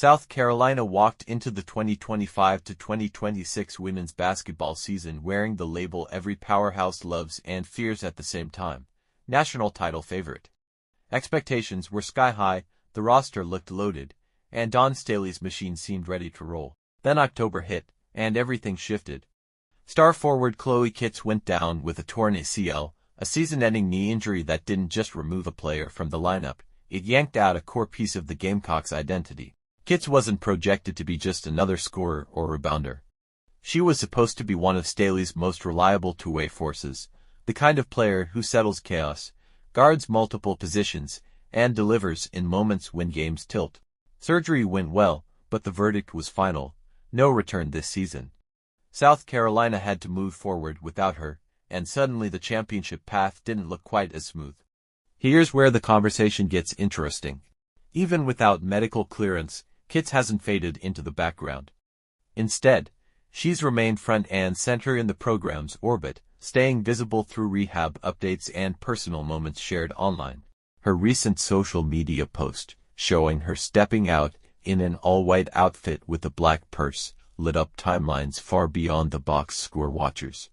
South Carolina walked into the 2025-2026 women's basketball season wearing the label every powerhouse loves and fears at the same time. National title favorite. Expectations were sky-high, the roster looked loaded, and Dawn Staley's machine seemed ready to roll. Then October hit, and everything shifted. Star forward Chloe Kitts went down with a torn ACL, a season-ending knee injury that didn't just remove a player from the lineup, it yanked out a core piece of the Gamecocks' identity. Kitts wasn't projected to be just another scorer or rebounder. She was supposed to be one of Staley's most reliable two-way forces, the kind of player who settles chaos, guards multiple positions, and delivers in moments when games tilt. Surgery went well, but the verdict was final: no return this season. South Carolina had to move forward without her, and suddenly the championship path didn't look quite as smooth. Here's where the conversation gets interesting. Even without medical clearance, Kitts hasn't faded into the background. Instead, she's remained front and center in the program's orbit, staying visible through rehab updates and personal moments shared online. Her recent social media post, showing her stepping out in an all-white outfit with a black purse, lit up timelines far beyond the box score watchers.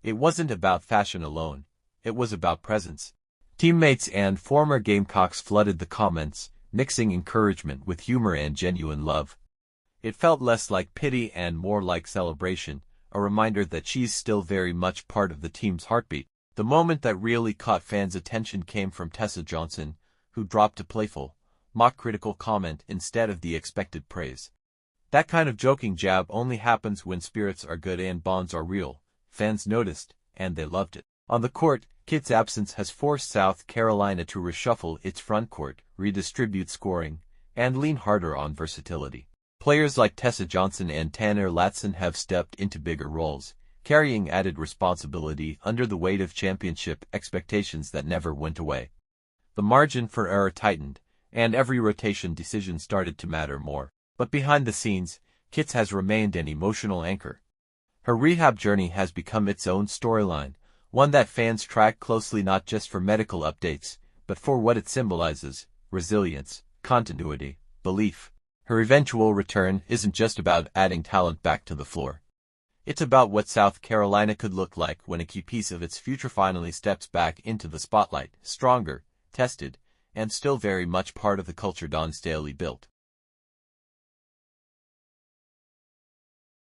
It wasn't about fashion alone, it was about presence. Teammates and former Gamecocks flooded the comments, mixing encouragement with humor and genuine love. It felt less like pity and more like celebration, a reminder that she's still very much part of the team's heartbeat. The moment that really caught fans' attention came from Tessa Johnson, who dropped a playful, mock-critical comment instead of the expected praise. That kind of joking jab only happens when spirits are good and bonds are real. Fans noticed, and they loved it. On the court, Kitts' absence has forced South Carolina to reshuffle its frontcourt, redistribute scoring, and lean harder on versatility. Players like Tessa Johnson and Tanner Latson have stepped into bigger roles, carrying added responsibility under the weight of championship expectations that never went away. The margin for error tightened, and every rotation decision started to matter more. But behind the scenes, Kitts has remained an emotional anchor. Her rehab journey has become its own storyline, one that fans track closely not just for medical updates, but for what it symbolizes: resilience, continuity, belief. Her eventual return isn't just about adding talent back to the floor. It's about what South Carolina could look like when a key piece of its future finally steps back into the spotlight, stronger, tested, and still very much part of the culture Dawn Staley built.